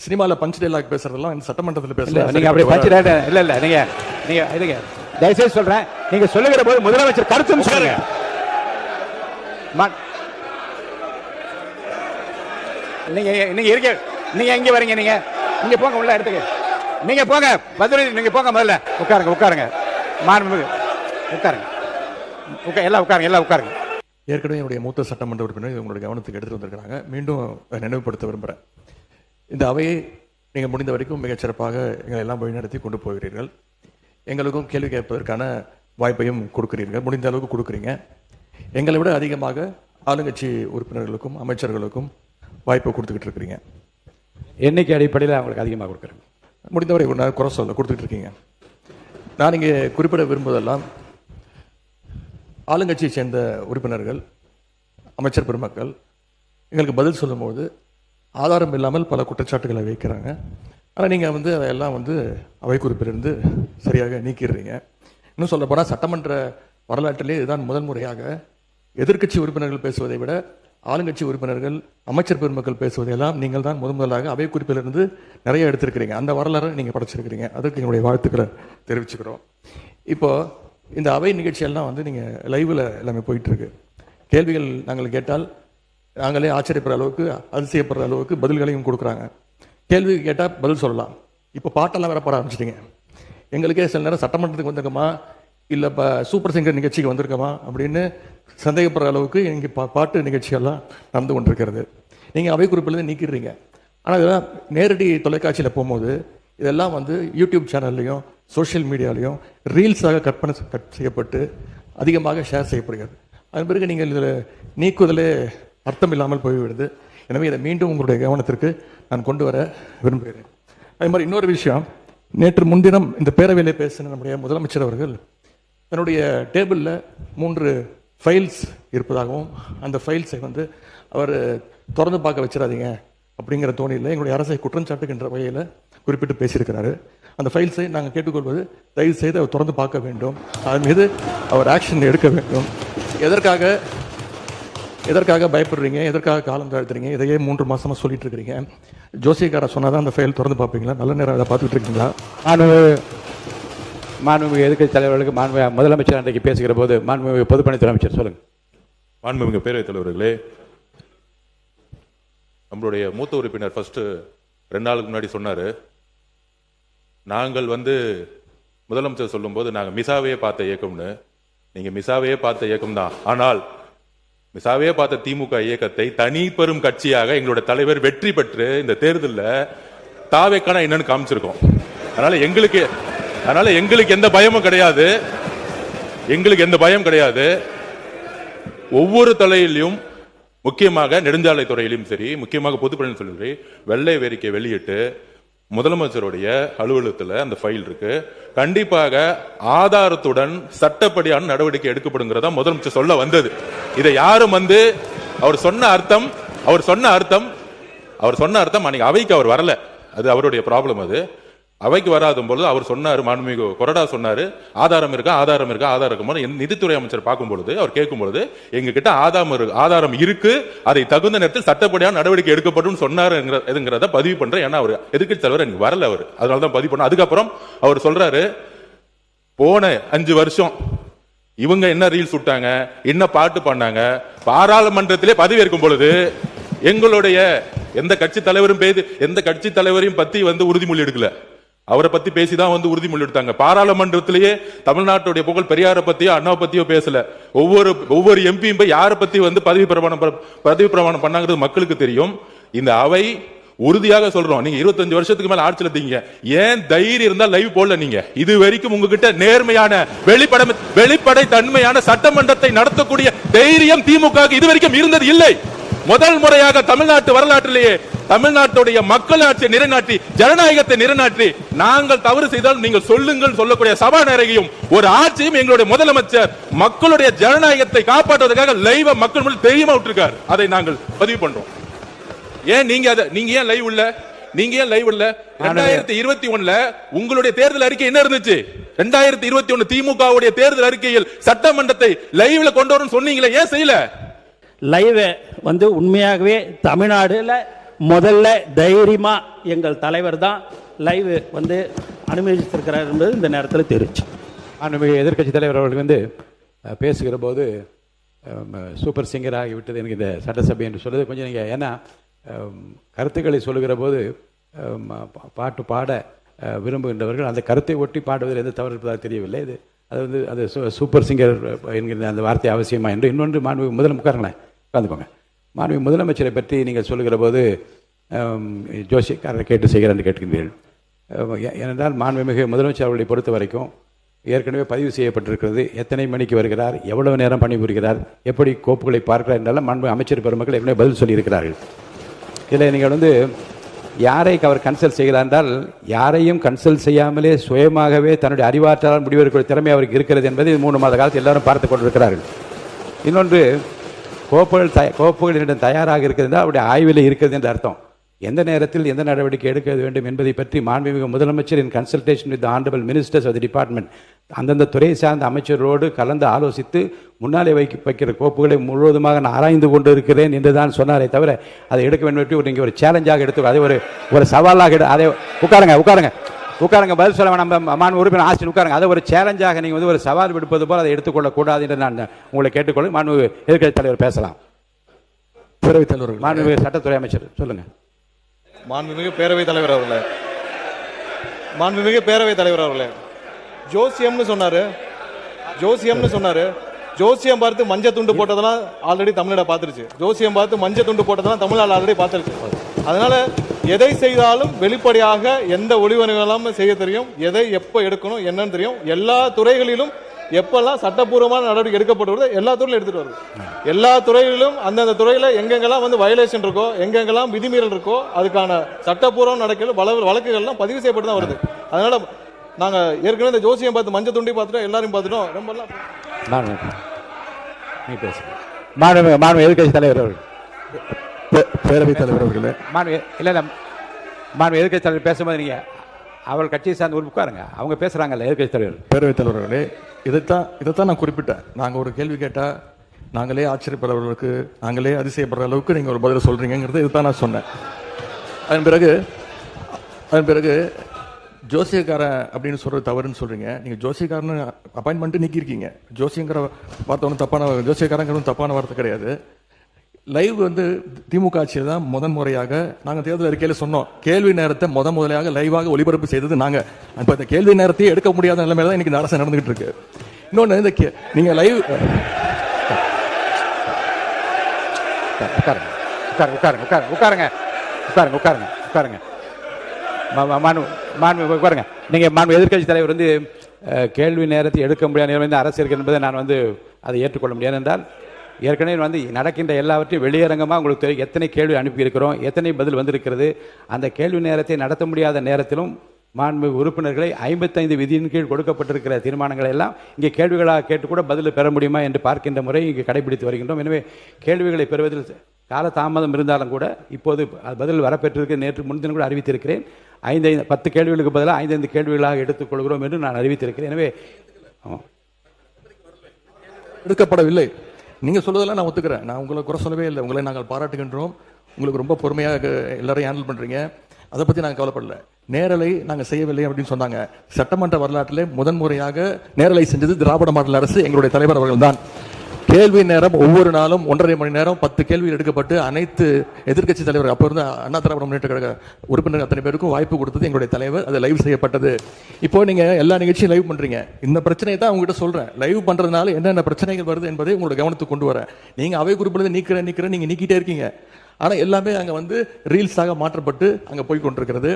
சினிமால punch dialogue பேசுறதெல்லாம் இந்த சட்டமன்றத்தில் பேசல. நீங்க அப்படி பஞ்ச் டைலாக் இல்ல நீங்க இதுங்க தயவுசெய்து சொல்றேன், நீங்க சொல்லுகிற போது முதலமைச்சர் கருத்துன்னு சொல்லுங்க. நீங்க இருக்க, நீங்க எங்க வரீங்க? நீங்க போங்க உள்ள இடத்துக்கு, நீங்க போங்க பதில், நீங்க போங்க முதல்ல. உட்காருங்க மாண்புமிகு உட்காருங்க, எல்லாம் உட்காருங்க. ஏற்கனவே என்னுடைய மூத்த சட்டமன்ற உறுப்பினர் உங்களுடைய கவனத்துக்கு எடுத்துட்டு வந்திருக்கிறாங்க. மீண்டும் நினைவுபடுத்த விரும்புகிறேன். இந்த அவையை நீங்கள் முடிந்த வரைக்கும் மிகச்சிறப்பாக எங்களை எல்லாம் வழிநடத்தி கொண்டு போகிறீர்கள். எங்களுக்கும் கேள்வி கேட்பதற்கான வாய்ப்பையும் கொடுக்குறீர்கள், முடிந்த அளவுக்கு கொடுக்குறீங்க. எங்களை விட அதிகமாக ஆளுங்கட்சி உறுப்பினர்களுக்கும் அமைச்சர்களுக்கும் வாய்ப்பை கொடுத்துக்கிட்டு இருக்கிறீங்க. எண்ணிக்கை அடிப்படையில் அவங்களுக்கு அதிகமாக கொடுக்குறேன். முடிந்தவரை ஒரு நாள் குறை சொல்ல கொடுத்துக்கிட்டு இருக்கீங்க. நான் இங்கே குறிப்பிட விரும்புவதெல்லாம் ஆளுங்கட்சியை சேர்ந்த உறுப்பினர்கள், அமைச்சர் பெருமக்கள் எங்களுக்கு பதில் சொல்லும்போது ஆதாரம் இல்லாமல் பல குற்றச்சாட்டுகளை வைக்கிறாங்க. ஆனால் நீங்கள் அதையெல்லாம் அவை குறிப்பிலிருந்து சரியாக நீக்கிடுறீங்க. இன்னும் சொல்ல போனால் சட்டமன்ற வரலாற்றிலே இதுதான் முதல் முறையாக எதிர்க்கட்சி உறுப்பினர்கள் பேசுவதை விட ஆளுங்கட்சி உறுப்பினர்கள், அமைச்சர் பெருமக்கள் பேசுவதையெல்லாம் நீங்கள் தான் முதலாக அவை குறிப்பிலிருந்து நிறைய எடுத்திருக்கிறீங்க. அந்த வரலாறு நீங்கள் படைச்சிருக்கிறீங்க. அதற்கு எங்களுடைய வாழ்த்துக்களை தெரிவிச்சுக்கிறோம். இப்போ இந்த அவை நிகழ்ச்சியெல்லாம் நீங்கள் லைவில் எல்லாமே போயிட்டுருக்கு. கேள்விகள் நாங்கள் கேட்டால் நாங்களே ஆச்சரியப்படுற அளவுக்கு, அதிசயப்படுற அளவுக்கு பதில்களையும் கொடுக்குறாங்க. கேள்வி கேட்டால் பதில் சொல்லலாம். இப்போ பாட்டெல்லாம் வேற பாட ஆரம்பிச்சிட்டிங்க. எங்களுக்கே சில நேரம் சட்டமன்றத்துக்கு வந்திருக்கோமா இல்லை இப்போ சூப்பர் சிங்கர் நிகழ்ச்சிக்கு வந்திருக்கோமா அப்படின்னு சந்தேகப்படுற அளவுக்கு இங்கே பாட்டு நிகழ்ச்சிகள்லாம் நடந்து கொண்டிருக்கிறது. நீங்கள் அவை குறிப்பிலேருந்து நீக்கிடுறீங்க. ஆனால் இதெல்லாம் நேரடி தொலைக்காட்சியில் போகும்போது இதெல்லாம் யூடியூப் சேனல்லையும் சோஷியல் மீடியாலையும் ரீல்ஸாக கட் செய்யப்பட்டு அதிகமாக ஷேர் செய்யப்படுகிறது. அதன் பிறகு நீங்கள் இதில் நீக்குவதிலே அர்த்தம் இல்லாமல் போய்விடுது. எனவே இதை மீண்டும் உங்களுடைய கவனத்திற்கு நான் கொண்டு வர விரும்புகிறேன். அதே மாதிரி இன்னொரு விஷயம், நேற்று முன்தினம் இந்த பேரவையிலே பேசின நம்முடைய முதலமைச்சர் அவர்கள் தன்னுடைய டேபிளில் 3 ஃபைல்ஸ் இருப்பதாகவும் அந்த ஃபைல்ஸை அவர் திறந்து பார்க்க வச்சிடாதீங்க அப்படிங்கிற தோணியில் எங்களுடைய அரசை குற்றம் சாட்டுகின்ற வகையில் குறிப்பிட்டு பேசியிருக்கிறாரு. அந்த ஃபைல்ஸை நாங்கள் கேட்டுக்கொள்வது, தயவு செய்து அவர் திறந்து பார்க்க வேண்டும், அதன் மீது அவர் ஆக்ஷன் எடுக்க வேண்டும். எதற்காக பயப்படுறீங்க? எதற்காக காலம் தாழ்த்துறீங்க? இதையே 3 மாசமாக சொல்லிட்டு இருக்கிறீங்க. ஜோசியக்காரர் சொன்னாதான் அந்த ஃபைல் திறந்து பார்ப்பீங்களா? நல்ல நேரம் அதை பார்த்துட்டு இருக்கீங்களா? மாண்புமிகு எதிர்க்கட்சி தலைவர்களுக்கு முதலமைச்சர் அன்றைக்கு பேசுகிற போது மாண்புமிகு பொதுப்பணித்துறை அமைச்சர் சொல்லுங்க. மாண்புமிகு பேரவைத் தலைவர்களே, நம்மளுடைய மூத்த உறுப்பினர் ஃபர்ஸ்ட் 2 நாளுக்கு முன்னாடி சொன்னாரு, நாங்கள் முதலமைச்சர் சொல்லும்போது நாங்கள் மிசாவையே பார்த்த இயக்கம்னு. நீங்க மிசாவையே பார்த்த இயக்கம் தான். ஆனால் மிசாவையே பார்த்த திமுக இயக்கத்தை தனி பெரும் கட்சியாக எங்களுடைய தலைவர் வெற்றி பெற்று இந்த தேர்தலில் தாவேக்கான என்னன்னு காமிச்சிருக்கோம். அதனால எங்களுக்கு எந்த பயமும் கிடையாது. எந்த பயம் கிடையாது. ஒவ்வொரு தலையிலும், முக்கியமாக நெடுஞ்சாலை துறையிலும் சரி, முக்கியமாக பொதுப்பணி சொல்லி வெள்ளை வேறிக்கை வெளியிட்டு முதலமைச்சருடைய அலுவலகத்தில் அந்த ஃபைல் இருக்கு. கண்டிப்பாக ஆதாரத்துடன் சட்டப்படியான நடவடிக்கை எடுக்கப்படுங்கிறதா முதலமைச்சர் சொல்ல வந்தது. இதை யாரும் அவர் சொன்ன அர்த்தம் அன்னைக்கு அவைக்கு அவர் வரல. அது அவருடைய ப்ராப்ளம். அது அவைக்கு வராத போது அவர் சொன்னார், மாண்புமிகு கொறடா சொன்னாரு, ஆதாரம் இருக்கா. நிதித்துறை அமைச்சர் பார்க்கும் பொழுது, அவர் கேட்கும் பொழுது, எங்க கிட்ட ஆதாரம் இருக்கு, அதை தகுந்த நேரத்தில் சட்டப்படியான நடவடிக்கை எடுக்கப்படும் சொன்னாருங்கிறத பதிவு பண்றேன். ஏன்னா அவர் எதிர்க்கட்சி தலைவர் எனக்கு வரல, அவர் அதனாலதான் பதிவு பண்ண. அதுக்கப்புறம் அவர் சொல்றாரு, போன 5 வருஷம் இவங்க என்ன ரீல்ஸ் விட்டாங்க, என்ன பாட்டு பண்ணாங்க, பாராளுமன்றத்திலே பதவி ஏற்கும் பொழுது எங்களுடைய எந்த கட்சி தலைவரையும் பத்தி உறுதிமொழி எடுக்கல. அவரை பத்தி பேசிதான் உறுதிமொழி எடுத்தாங்க. பாராளுமன்றத்திலேயே தமிழ்நாட்டுடைய புகழ் பெரியாரை பத்தியோ அண்ணாவை பத்தியோ பேசல. ஒவ்வொரு எம்பியும் போய் யாரை பத்தி பதவி பிரமாணம் பண்ணாங்கிறது மக்களுக்கு தெரியும். இந்த அவை உறுதியாக சொல்றோம், நீங்க 25 வருஷத்துக்கு மேல ஆட்சியில் இருக்கீங்க, ஏன் தைரியம் இருந்தா லைவ் போடல? நீங்க இது வரைக்கும் உங்ககிட்ட நேர்மையான வெளிப்படை தன்மையான சட்டமன்றத்தை நடத்தக்கூடிய தைரியம் திமுக இது வரைக்கும் இருந்தது இல்லை. முதல் முறையாக தமிழ்நாட்டு வரலாற்றிலேயே தமிழ்நாட்டுடைய மக்களாட்சியை நிலைநாட்டி, ஜனநாயகத்தை நிலைநாட்டி, நாங்கள் தவறு செய்தால் நீங்கள் சொல்லுங்கள் சொல்லக்கூடிய சபாநாயகையும் ஒரு ஆட்சியும் எங்களுடைய முதலமைச்சர் மக்களுடைய ஜனநாயகத்தை காப்பாற்றுவதற்காக லைவ் மக்கள் முன் தெரியுமா விட்டுருக்கார். அதை நாங்கள் பதிவு பண்றோம். ஏன் நீங்க ஏன் லைவ் இல்ல? 2021 உங்களுடைய தேர்தல் அறிக்கை என்ன இருந்துச்சு? 2021 திமுகவுடைய தேர்தல் அறிக்கையில் சட்டமன்றத்தை லைவ்ல கொண்டு வரணும் சொன்னீங்களே, ஏன் செய்யல? லைவ் உண்மையாகவே தமிழ்நாடுல முதல்ல தைரியமாக எங்கள் தலைவர் தான் லைவ் வந்து அனுமதிச்சிருக்கிறார் என்பது இந்த நேரத்தில் தெரிவிச்சு. மாண்புமிகு எதிர்க்கட்சி தலைவர் அவர்கள் வந்து பேசுகிற போது சூப்பர் சிங்கர் ஆகிவிட்டது எனக்கு இந்த சட்டசபை என்று சொல்வது கொஞ்சம் நீங்கள், ஏன்னா கருத்துக்களை சொல்லுகிற போது பாட்டு பாட விரும்புகின்றவர்கள் அந்த கருத்தை ஒட்டி பாடுவதில் எந்த தவறு இருப்பதாக தெரியவில்லை. அது வந்து அது சூப்பர் சிங்கர் என்கிற அந்த வார்த்தை அவசியமா என்று. இன்னொன்று, மாண்புமிகு முதலமைச்சருங்களேன் உட்காந்துக்கோங்க. மாண்புமிகு முதலமைச்சரை பற்றி நீங்கள் சொல்லுகிற போது ஜோசியக்காரரை கேட்டு செய்கிறேன் என்று கேட்கின்றீர்கள். ஏனென்றால் மாண்புமிகு முதலமைச்சர் அவர்களை பொறுத்த வரைக்கும் ஏற்கனவே பதிவு செய்யப்பட்டிருக்கிறது. எத்தனை மணிக்கு வருகிறார், எவ்வளவு நேரம் பணிபுரிகிறார், எப்படி கோப்புகளை பார்க்கிறார் என்றாலும் மாண்பு அமைச்சர் பெருமக்கள் ஏற்கனவே பதில் சொல்லியிருக்கிறார்கள். இதில் நீங்கள் வந்து யாரை அவர் கன்சல்ட் செய்கிறார் என்றால், யாரையும் கன்சல்ட் செய்யாமலே சுயமாகவே தன்னுடைய அறிவாற்றலால் முடிவெடுக்கிற திறமை அவருக்கு இருக்கிறது என்பதை 3 மாத காலத்தில் எல்லாரும் பார்த்து கொண்டிருக்கிறார்கள். இன்னொன்று, கோப்புகள் தயாராக இருக்கிறது என்றால் அவருடைய ஆய்வில் இருக்கிறது என்று அர்த்தம். எந்த நேரத்தில் எந்த நடவடிக்கை எடுக்க வேண்டும் என்பதை பற்றி மாண்புமிகு முதலமைச்சர் இன் consultation with honourable ministers of the department அந்தந்த துறை சார்ந்த அமைச்சரோடு கலந்து ஆலோசித்து முன்னாலே வைக்கிற கோப்புகளை முழுவதுமாக நான் ஆராய்ந்து கொண்டு இருக்கிறேன் என்று தான் சொன்னாரே தவிர அதை எடுக்க வேண்டும் நீங்கள் ஒரு சேலஞ்சாக எடுத்து அதை ஒரு சவாலாக அதை உட்காருங்க பதில் சொல்ல வேணாம். மாண்பு உறுப்பினர் ஆஸ்டின் உட்காருங்க. அதை ஒரு சேலஞ்சாக நீங்கள் வந்து ஒரு சவால் விடுப்பது போல் அதை எடுத்துக்கொள்ளக்கூடாது என்று நான் உங்களை கேட்டுக்கொள்ள. மாண்பு எதிர்க்கட்சி தலைவர் பேசலாம். பேரவைத் தலைவர், மாண்புமிகு சட்டத்துறை அமைச்சர் சொல்லுங்க. மாண்புமிகு பேரவைத் தலைவர் அவர்களே, மாண்புமிகு பேரவைத் தலைவர் அவர்களே, ஜோசியம்னு சொன்னாரு. ஜோசியம் பார்த்து மஞ்சள் துண்டு போட்டதெல்லாம் ஆல்ரெடி தமிழ்நாடு பார்த்துருச்சு. ஜோசியம் பார்த்து மஞ்சள் துண்டு போட்டதெல்லாம் தமிழ்நாடு ஆல்ரெடி பார்த்துருச்சு. அதனால எதை செய்தாலும் வெளிப்படையாக எந்த ஒளிவனைகளும் செய்ய தெரியும், எதை எப்போ எடுக்கணும் என்னன்னு தெரியும். எல்லா துறைகளிலும் எப்பெல்லாம் சட்டப்பூர்வமான நடவடிக்கை எடுக்கப்பட்டு வருது எல்லா துறையிலும் எடுத்துட்டு வருது. எல்லா துறைகளிலும் அந்தந்த துறையில எங்கெங்கெல்லாம் வந்து வயலேஷன் இருக்கோ, எங்கெங்கெல்லாம் விதிமீறல் இருக்கோ, அதுக்கான சட்டப்பூர்வம் நடக்கிற வழக்குகள்லாம் பதிவு செய்யப்பட்டு தான் வருது. அதனால நாங்க ஏற்கனவே இந்த ஜோசியம் பார்த்து மஞ்சள் துண்டி பார்த்துட்டோம், எல்லாரையும் பார்த்துட்டோம். ரொம்ப எதிர்க்கட்சி தலைவர் அவர்கள், பேரவைத் தலைவர் அவர்களே, எதிர்க்கட்சி தலைவர் பேசும்போது நீங்க அவள் கட்சியை சார்ந்த ஒரு உட்காருங்க. அவங்க பேசுறாங்கல்ல எதிர்க்கட்சி தலைவர். பேரவைத் தலைவர்களே, இதைத்தான் நான் குறிப்பிட்டேன். நாங்கள் ஒரு கேள்வி கேட்டால் நாங்களே ஆச்சரியப்படுறவர்களுக்கு, நாங்களே அதிசயப்படுற அளவுக்கு நீங்கள் ஒரு பதிலை சொல்கிறீங்கிறது இதுதான் நான் சொன்னேன். அதன் பிறகு ஜோசியக்காரன் அப்படின்னு சொல்கிறது தவறுன்னு சொல்கிறீங்க. நீங்கள் ஜோசியக்காரன்னு அப்பாயின்மெண்ட்டு நீக்கியிருக்கீங்க. ஜோசியங்கிற வார்த்தை ஒன்றும் ஜோசியக்காரங்கிறது தப்பான வார்த்தை கிடையாது. லைவ் வந்து திமுக ஆட்சியில் தான் முதன்முறையாக நாங்கள் தேர்தல் அறிக்கையில் சொன்னோம், கேள்வி நேரத்தை முதலையாக லைவாக ஒளிபரப்பு செய்தது நாங்கள். இப்போ இந்த கேள்வி நேரத்தையே எடுக்க முடியாத நிலைமையில தான் இன்னைக்கு இந்த அரசு நடந்துகிட்டு இருக்கு. இன்னொன்று, இந்த நீங்கள் லைவ் உட்காருங்க. நீங்க எதிர்க்கட்சி தலைவர் வந்து கேள்வி நேரத்தை எடுக்க முடியாத நிலைமை அரசு இருக்கு என்பதை நான் வந்து அதை ஏற்றுக்கொள்ள முடியாது. என்றால் ஏற்கனவே வந்து நடக்கின்ற எல்லாவற்றையும் வெளியரங்கமாக உங்களுக்கு தெரியும். எத்தனை கேள்வி அனுப்பியிருக்கிறோம், எத்தனை பதில் வந்திருக்கிறது. அந்த கேள்வி நேரத்தை நடத்த முடியாத நேரத்திலும் மாண்பு உறுப்பினர்களை 55 விதியின் கீழ் கொடுக்கப்பட்டிருக்கிற தீர்மானங்களை எல்லாம் இங்கே கேள்விகளாக கேட்டு கூட பதில் பெற முடியுமா என்று பார்க்கின்ற முறை இங்கே கடைபிடித்து வருகின்றோம். எனவே கேள்விகளை பெறுவதில் கால தாமதம் இருந்தாலும் கூட இப்போது பதில் வரப்பெற்றிருக்கு. நேற்று முன்தினம் கூட அறிவித்திருக்கிறேன். 10 கேள்விகளுக்கு பதிலாக 5 கேள்விகளாக எடுத்துக்கொள்கிறோம் என்று நான் அறிவித்திருக்கிறேன். எனவே எடுக்கப்படவில்லை. நீங்கள் சொல்வதெல்லாம் நான் ஒத்துக்கிறேன். நான் உங்களை குறை சொல்லவே இல்லை. உங்களை நாங்கள் பாராட்டுகின்றோம். உங்களுக்கு ரொம்ப பொறுமையாக எல்லாரையும் ஹேண்டில் பண்ணுறீங்க. அதை பற்றி நாங்கள் கவலைப்படல. நேரலை நாங்கள் செய்யவில்லை அப்படின்னு சொன்னாங்க. சட்டமன்ற வரலாற்றிலே முதன்முறையாக நேரலை செஞ்சது திராவிட மாடல் அரசு, எங்களுடைய தலைவர் அவர்கள் தான். கேள்வி நேரம் ஒவ்வொரு நாளும் 1.5 மணி நேரம் 10 கேள்விகள் எடுக்கப்பட்டு அனைத்து எதிர்க்கட்சி தலைவர், அப்போ இருந்த அண்ணா திராவிட முன்னேற்ற கழக உறுப்பினர் அத்தனை பேருக்கும் வாய்ப்பு கொடுத்தது எங்களுடைய தலைவர். அது லைவ் செய்யப்பட்டது. இப்போ நீங்க எல்லா நிகழ்ச்சியும் லைவ் பண்றீங்க. இந்த பிரச்சனையை தான் உங்ககிட்ட சொல்றேன். லைவ் பண்றதுனால என்னென்ன பிரச்சனைகள் வருது என்பதை உங்களோட கவனத்துக்கு கொண்டு வரேன். நீங்க அவை குறிப்பில் நீக்கிறேன் நீங்க நீக்கிட்டே இருக்கீங்க. ஆனா எல்லாமே அங்க வந்து ரீல்ஸாக மாற்றப்பட்டு அங்க போய் கொண்டிருக்கிறது.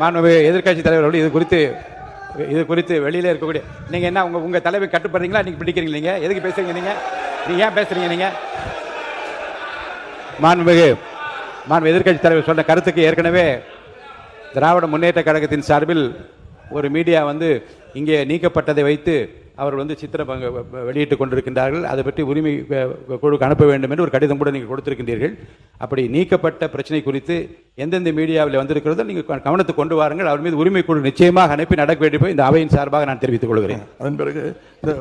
மாண்புமிகு எதிர்க்கட்சி தலைவர் இது குறித்து வெளியில இருக்கக்கூடிய நீங்க என்ன உங்க தலைவை கட்டுப்படுறீங்களா, நீங்க பிடிக்கிறீங்க? நீங்க எதுக்கு பேசுறீங்க? நீங்க ஏன் பேசுறீங்க? நீங்க மாண்புமிகு எதிர்க்கட்சி தலைவர் சொன்ன கருத்துக்கு ஏற்கனவே திராவிட முன்னேற்ற கழகத்தின் சார்பில் ஒரு மீடியா வந்து இங்கே நீக்கப்பட்டதை வைத்து அவர்கள் வந்து சித்திர வெளியிட்டுக் கொண்டிருக்கின்றார்கள். அதை பற்றி உரிமை குழுக்கு அனுப்ப வேண்டும் என்று ஒரு கடிதம் கூட நீங்கள் கொடுத்திருக்கின்றீர்கள். அப்படி நீக்கப்பட்ட பிரச்சனை குறித்து எந்தெந்த மீடியாவில் வந்திருக்கிறதோ நீங்கள் கவனத்துக்கு கொண்டு வாருங்கள். அவர் மீது உரிமை குழு நிச்சயமாக அனுப்பி நடக்க வேண்டும் இந்த அவையின் சார்பாக நான் தெரிவித்துக் கொள்கிறேன். அதன் பிறகு இந்த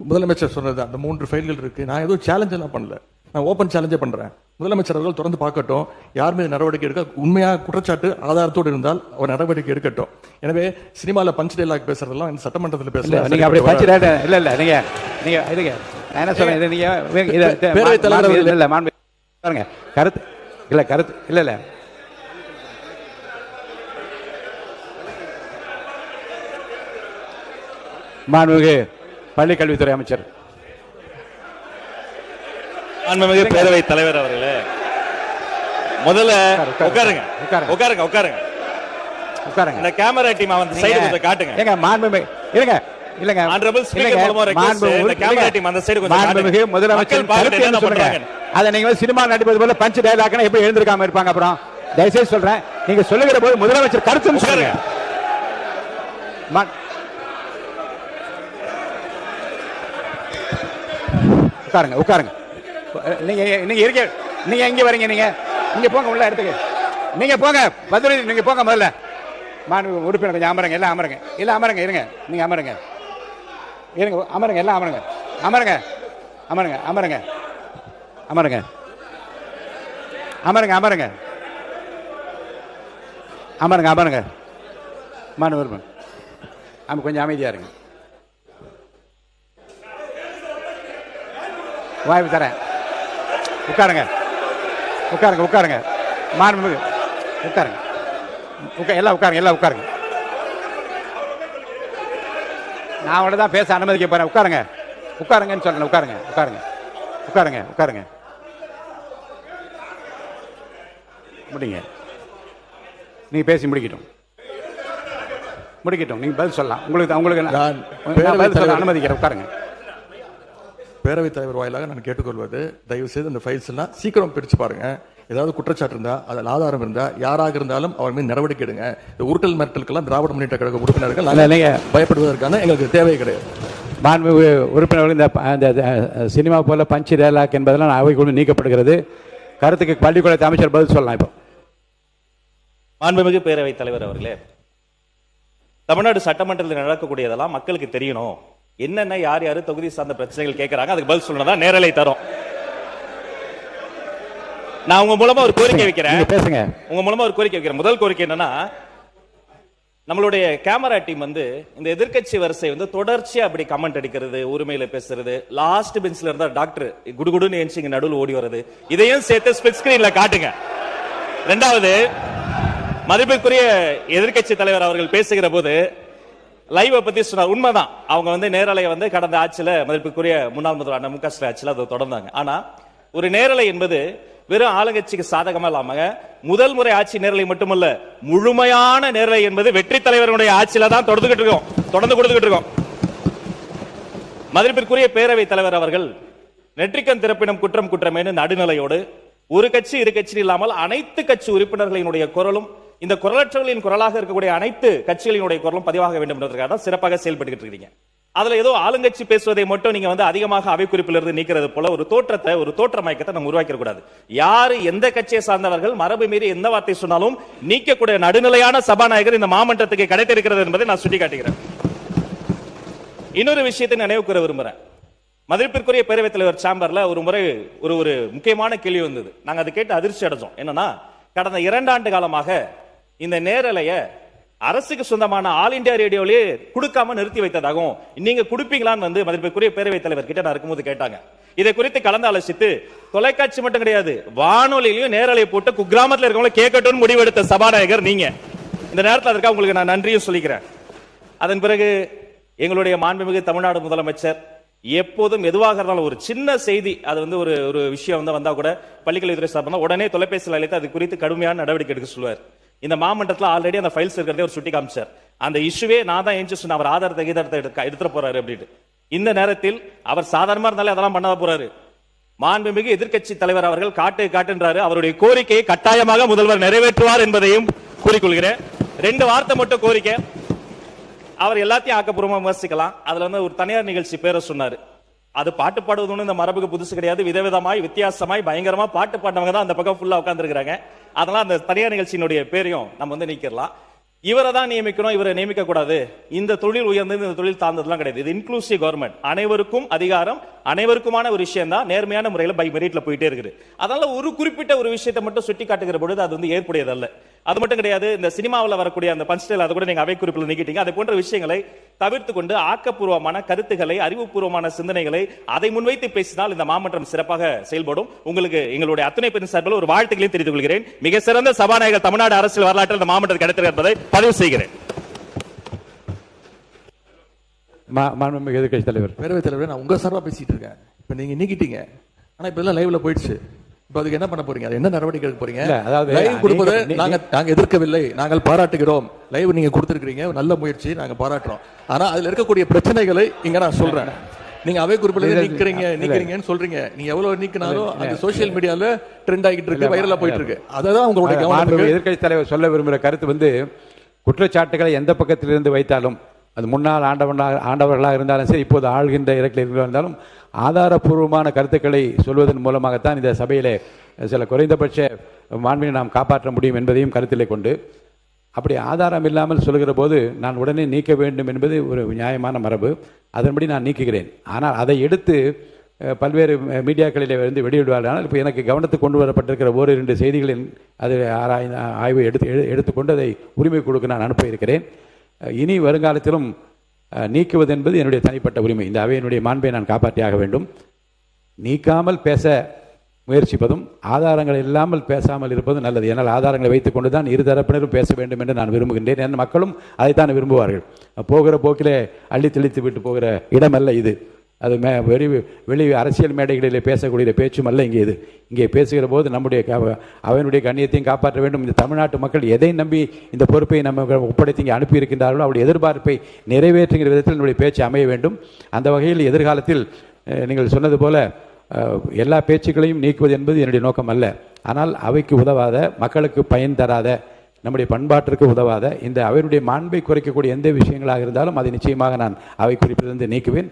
முதலமைச்சர் சொன்னது அந்த 3 ஃபைல்கள் இருக்கு. நான் எதுவும் சேலஞ்ச் எல்லாம் பண்ணல. நான் ஓப்பன் சேலஞ்சே பண்றேன். முதலமைச்சர் அவர்கள் தொடர்ந்து பார்க்கட்டும், யார் மீது நடவடிக்கை எடுக்க உண்மையாக குற்றச்சாட்டு ஆதாரத்தோடு இருந்தால் அவர் நடவடிக்கை எடுக்கட்டும். எனவே சினிமாவில் பஞ்ச் டைலாக் பேசுறதெல்லாம் இந்த சட்டமன்றத்தில் பேசலாம். நீங்க அப்படி பஞ்ச் டைலாக் இல்ல நீங்க நீங்க இதுங்க நான் என்ன சொல்றேன், இது நீங்க பேரவைத் தலைவர் அவர்கள் இல்ல மாண்பு பாருங்க கருத்து இல்ல கருத்து இல்ல மாண்புமிகு பள்ளி கல்வித்துறை அமைச்சர். மாண்புமிகு பேரவைத் தலைவர் அவர்களே, முதல்ல உட்காருங்க உட்காருங்க உட்காருங்க உட்காருங்க. இந்த கேமரா டீம் வந்து சைடு கொஞ்சம் காட்டுங்க. ஏங்க மாண்புமிகு இருங்க இல்லங்க ஆனரபிள் ஸ்பீக்கர் மூலமா ரெக்வெஸ்ட் இந்த கேமரா டீம் அந்த சைடு கொஞ்சம் காட்டுங்க. மாண்புமிகு முதலமைச்சர் கருத்து என்ன சொல்றாங்க? அத நீங்க சினிமா நடிப்பது போல பஞ்ச் டயலாக்னா எப்படி எழுந்திருக்காம இருப்பாங்க? அப்புறம் தயவுசெய்து சொல்றேன், நீங்க சொல்லுகிற போது முதலமைச்சர் கருத்து சொல்லுங்க. உட்காருங்க உட்காருங்க. நீங்க நீங்க இருக்க நீங்க எங்க வரீங்க? நீங்க போங்க உள்ள இடத்துக்கு. நீங்க போங்க பதில் நீங்க போங்க முதல்ல. மாண்பு உறுப்பினர் கொஞ்சம் அமருங்க. எல்லாம் அமருங்க. எல்லாம் அமருங்க. இருங்க நீங்க அமருங்க. இருங்க அமருங்க. எல்லாம் அமருங்க. அமருங்க அமருங்க அமருங்க அமருங்க அமருங்க அமருங்க அமருங்க அமருங்க. மாண்பு உறுப்பினர் ஆமா கொஞ்சம் அமைதியா இருங்க. வாய்ப்பு தரேன். உட்காருங்க உட்காருங்க உட்காருங்க. மாண்புமிகு உட்காருங்க. எல்லாம் உட்காருங்க. எல்லாம் உட்காருங்க. நான் அவங்கள தான் பேச அனுமதிக்க போறேன். உட்காருங்க உட்காருங்கன்னு சொல்றேன். உட்காருங்க உட்காருங்க உட்காருங்க உட்காருங்க. முடிங்க. நீங்க பேசி முடிக்கட்டும். முடிக்கட்டும். நீங்க பதில் சொல்லலாம். உங்களுக்கு நான் பதில் சொல்ல அனுமதிக்கிறேன். உட்காருங்க. பேரவைத் தலைவர் வாயிலாக நான் கேட்டுக்கொள்வது, தயவு செய்து இந்த ஃபைல்ஸ் எல்லாம் சீக்கிரம் பிரிச்சு பாருங்க. ஏதாவது குற்றச்சாட்டு இருந்தா, அதில் ஆதாரம் இருந்தா, யாராக இருந்தாலும் அவர் மீது நடவடிக்கை எடுங்க. இந்த உருட்டல் மிரட்டலுக்கெல்லாம் திராவிட முன்னேற்ற கழக உறுப்பினர்கள் பயப்படுவதற்கான எங்களுக்கு தேவை கிடையாது. மாண்புமிகு உறுப்பினர்கள் இந்த சினிமா போல பஞ்ச் டயலாக் என்பதெல்லாம் அவைக்குழு நீக்கப்படுகிறது. கருத்துக்கு பள்ளிக்கூடத்தை அமைச்சர் பதில் சொல்லலாம். இப்போ மாண்புமிகு பேரவைத் தலைவர் அவர்களே, தமிழ்நாடு சட்டமன்றத்தில் நடக்கக்கூடியதெல்லாம் மக்களுக்கு தெரியணும். என்னென்ன யார் யாரு தொகுதி சார்ந்த பிரச்சனைகள் கேட்கறாங்க, அதுக்கு பதில் சொல்லணும். நேரலை தரும். நான் உங்க மூலமா ஒரு கோரிக்கை வைக்கிறேன். பேசுங்க. உங்க மூலமா ஒரு கோரிக்கை வைக்கிறேன். முதல் கோரிக்கை என்னன்னா, நம்மளுடைய கேமரா டீம் வந்து இந்த எதிர்க்கட்சி வரிசை வந்து தொடர்ச்சியா அப்படி கமெண்ட் அடிக்கிறது, உரிமையில பேசுறது, லாஸ்ட் பெஞ்ச்ல இருந்தா டாக்டர் குடுகுடுன்னு எஞ்சி நடுவில் ஓடி வருது, இதையும் சேர்த்து ஸ்பிளிட் ஸ்கிரீன்ல காட்டுங்க. இரண்டாவது, மதிப்பிற்குரிய எதிர்க்கட்சி தலைவர் அவர்கள் பேசுகிற போது லைவ் பத்தி சொன்னார். உண்மைதான், அவங்க வந்து நேரலை வந்து கடந்த ஆட்சியில மதிப்புக்குரிய முன்னாள் முதல்வர் அண்ணா மு.க. ஸ்டாலின் ஆட்சியில அதை தொடர்ந்தாங்க. ஆனா ஒரு நேரலை என்பது வெறும் ஆளுங்கட்சிக்கு சாதகமா இல்லாம முதல் முறை ஆட்சி நேரலை மட்டுமல்ல, முழுமையான நேரலை என்பது வெற்றி தலைவருடைய ஆட்சியில தான் தொடர்ந்து கொடுத்துக்கிட்டு இருக்கோம். மதிப்பிற்குரிய பேரவைத் தலைவர் அவர்கள் நெற்றிக்கண் திறப்பினும் குற்றம் குற்றமேனு நடுநிலையோடு ஒரு கட்சி இரு கட்சி இல்லாமல் அனைத்து கட்சி உறுப்பினர்களினுடைய குரலும், இந்த குரலற்றவர்களின் குரலாக இருக்கக்கூடிய அனைத்து கட்சிகளினுடைய குரலும் பதிவாக வேண்டும் என்பதற்காக சிறப்பாக செயல்பட்டு இருக்கீங்க. அதுல ஏதோ ஆளுங்கட்சி பேசுவதை மட்டும் நீங்க வந்து அதிகமாக அவை குறிப்பிலிருந்து நீக்கிறது போல ஒரு தோற்றத்தை, ஒரு தோற்றமயக்கத்தை நம்ம உருவாக்க கூடாது. யாரு எந்த கட்சியை சார்ந்தவர்கள் மரபு மீறி எந்த வார்த்தை சொன்னாலும் நீக்கக்கூடிய நடுநிலையான சபாநாயகர் இந்த மாமன்றத்துக்கு கிடைத்திருக்கிறது என்பதை நான் சுட்டிக்காட்டுகிறேன். இன்னொரு விஷயத்தை நினைவு கூற விரும்புறேன். மதிப்பிற்குரிய பேரவைத் தலைவர் சேம்பர்ல ஒரு முறை ஒரு முக்கியமான கேள்வி வந்தது. நாங்க அதை கேட்டு அதிர்ச்சி அடைஞ்சோம். என்னன்னா, கடந்த 2 ஆண்டு காலமாக இந்த நேரலைய அரசுக்கு சொந்தமான ஆல் இந்தியா ரேடியோலயே கொடுக்காம நிறுத்தி வைத்ததாகவும், நீங்க கொடுப்பீங்களான்னு வந்து மதிப்பிற்குரிய பேரவைத் தலைவர் கிட்ட நான் இருக்கும்போது கேட்டாங்க. இதை குறித்து கலந்து ஆலோசித்து தொலைக்காட்சி மட்டும் கிடையாது, வானொலியிலையும் நேரலை போட்டு குக்கிராமத்தில் இருக்கவங்க கேட்கட்டும் முடிவெடுத்த சபாநாயகர் நீங்க. இந்த நேரத்தில் அதற்காக உங்களுக்கு நான் நன்றியும் சொல்லிக்கிறேன். அதன் பிறகு எங்களுடைய மாண்புமிகு தமிழ்நாடு முதலமைச்சர் எப்போதும் எதுவாக இருந்தாலும் ஒரு சின்ன செய்தி, அது வந்து ஒரு விஷயம் வந்து வந்தா கூட பள்ளிக்கல்வித்துறை சார்பாக உடனே தொலைபேசியில் அழைத்து அது குறித்து கடுமையான நடவடிக்கை எடுக்க சொல்லுவார். இந்த மாமன்றத்தில் ஆல்ரெடி அந்த ஃபைல்ஸ் இருக்கிறதே ஒரு சுட்டி காமிச்சார். அந்த இஷ்யூவே நான் தான் எஞ்சி சொன்ன, அவர் ஆதாரத்தை எடுத்துட்டு போறாரு அப்படின்னு. இந்த நேரத்தில் அவர் சாதாரணமா இருந்தாலே அதெல்லாம் பண்ணாத போறாரு. மாண்புமிகு எதிர்க்கட்சி தலைவர் அவர்கள் காட்டுன்றாரு. அவருடைய கோரிக்கையை கட்டாயமாக முதல்வர் நிறைவேற்றுவார் என்பதையும் கூறிக்கொள்கிறேன். 2 வார்த்தை மட்டும் கோரிக்கை. அவர் எல்லாத்தையும் ஆக்கப்பூர்வமா விமர்சிக்கலாம். அதுல வந்து ஒரு தனியார் நிகழ்ச்சி பேரை சொன்னாரு. அது பாட்டு பாடுவது இந்த மரபுக்கு புதுசு கிடையாது. விதவிதமாய் வித்தியாசமாய் பயங்கரமா பாட்டு பாடினவங்க தான் அந்த பக்கம் ஃபுல்லா உட்கார்ந்து இருக்காங்க. அதெல்லாம் அந்த தனியார் நிகழ்ச்சியினுடைய பேரையும் நம்ம வந்து நீக்கிடலாம். இவரை தான் நியமிக்கணும், இவரை நியமிக்க கூடாது, இந்த தொழில் உயர்ந்தது, இந்த தொழில் தாழ்ந்ததுலாம் கிடையாது. இது இன்க்ளூசிவ் கவர்மெண்ட், அனைவருக்கும் அதிகாரம், அனைவருக்குமான ஒரு விஷயம் தான் நேர்மையான முறையில் பை மெரிட்ல போயிட்டே இருக்குது. அதனால ஒரு குறிப்பிட்ட ஒரு விஷயத்தை மட்டும் சுட்டி காட்டுகிற பொழுது அது வந்து ஏற்புடையதல்ல. அது மட்டும் கிடையாது, இந்த சினிமாவில் வரக்கூடிய அந்த பஞ்ச்டைல் அதை கூட நீங்க அவை குறிப்பில் நீக்கிட்டீங்க. அதை போன்ற விஷயங்களை தவிர்த்து கொண்டு ஆக்கப்பூர்வமான கருத்துக்களை, அறிவுபூர்வமான சிந்தனைகளை அதை முன்வைத்து பேசினால் இந்த மாமன்றம் சிறப்பாக செயல்படும். உங்களுக்கு எங்களுடைய அத்தனை பேரின் சார்பில் ஒரு வாழ்த்துக்களையும் தெரிவித்துக் கொள்கிறேன். மிக சிறந்த சபாநாயகர் தமிழ்நாடு அரசியல் வரலாற்றில் இந்த மாமன்றத்தில் கிடைத்தது என்பதை பதிவு செய்கிறேன். மாண்புமிகு எதிர்க்கட்சி தலைவர். பேரவைத் தலைவர், நான் உங்க சார்பா பேசிட்டு இருக்கேன். இப்ப நீங்க நீக்கிட்டீங்க, ஆனா இப்ப எல்லாம் லைவ்ல போயிடுச்சு. இப்ப அதுக்கு என்ன பண்ண போறீங்க? என்ன நடவடிக்கை எடுக்க போறீங்க? அதாவது லைவ் கொடுப்பது நாங்க எதிர்க்கவில்லை, நாங்கள் பாராட்டுகிறோம். லைவ் நீங்க கொடுத்திருக்கீங்க, நல்ல முயற்சி, நாங்க பாராட்டுறோம். ஆனா அதுல இருக்கக்கூடிய பிரச்சனைகளை இங்க நான் சொல்றேன். நீங்க அவை குறிப்பில் நீக்கிறீங்கன்னு சொல்றீங்க. நீங்க எவ்வளவு நீக்கினாலும் அந்த சோசியல் மீடியால ட்ரெண்ட் ஆகிட்டு இருக்கு, வைரலா போயிட்டு இருக்கு. அதான் உங்களுடைய கவனம். எதிர்க்கட்சி தலைவர் சொல்ல விரும்புகிற கருத்து வந்து, குற்றச்சாட்டுகளை எந்த பக்கத்திலிருந்து வைத்தாலும், அது முன்னாள் ஆண்டவர்களாக இருந்தாலும் சரி, இப்போது ஆள்கின்ற இறக்கில் இருந்தாலும், ஆதாரப்பூர்வமான கருத்துக்களை சொல்வதன் மூலமாகத்தான் இந்த சபையிலே சில குறைந்தபட்ச மாண்பினை நாம் காப்பாற்ற முடியும் என்பதையும் கருத்திலே கொண்டு, அப்படி ஆதாரம் இல்லாமல் சொல்கிற போது நான் உடனே நீக்க வேண்டும் என்பது ஒரு நியாயமான மரபு. அதன்படி நான் நீக்குகிறேன். ஆனால் அதை எடுத்து பல்வேறு மீடியாக்களிலே வந்து வெளியிடுவார்கள். ஆனால் இப்போ எனக்கு கவனத்துக்கு கொண்டு வரப்பட்டிருக்கிற ஓரிரண்டு செய்திகளின் அது ஆய்வு எடுத்துக்கொண்டு அதை உரிமை கொடுக்க நான் அனுப்ப இருக்கிறேன். இனி வருங்காலத்திலும் நீக்குவது என்பது என்னுடைய தனிப்பட்ட உரிமை. இந்த அவையினுடைய மாண்பை நான் காப்பாற்றியாக வேண்டும். நீக்காமல் பேச முயற்சிப்பதும் ஆதாரங்கள் இல்லாமல் பேசாமல் இருப்பதும் நல்லது. ஏன்னால் ஆதாரங்களை வைத்துக் கொண்டு தான் இருதரப்பினரும் பேச வேண்டும் என்று நான் விரும்புகின்றேன். என் மக்களும் அதைத்தான் விரும்புவார்கள். போகிற போக்கிலே அள்ளி தெளித்து விட்டு போகிற இடமல்ல இது. அது வெளி அரசியல் மேடைகளிலே பேசக்கூடிய பேச்சும் அல்ல இங்கே. இது இங்கே பேசுகிற போது நம்முடைய அவனுடைய கண்ணியத்தையும் காப்பாற்ற வேண்டும். இந்த தமிழ்நாட்டு மக்கள் எதை நம்பி இந்த பொறுப்பை நம்ம ஒப்படைத்து இங்கே அனுப்பியிருக்கின்றார்களோ அவருடைய எதிர்பார்ப்பை நிறைவேற்றுகிற விதத்தில் நம்முடைய பேச்சு அமைய வேண்டும். அந்த வகையில் எதிர்காலத்தில் நீங்கள் சொன்னது போல எல்லா பேச்சுக்களையும் நீக்குவது என்பது என்னுடைய நோக்கம் அல்ல. ஆனால் அவைக்கு உதவாத, மக்களுக்கு பயன் தராத, நம்முடைய பண்பாட்டிற்கு உதவாத, இந்த அவருடைய மாண்பை குறைக்கக்கூடிய எந்த விஷயங்களாக இருந்தாலும் அதை நிச்சயமாக நான் அவை குறிப்பிலிருந்து நீக்குவேன்.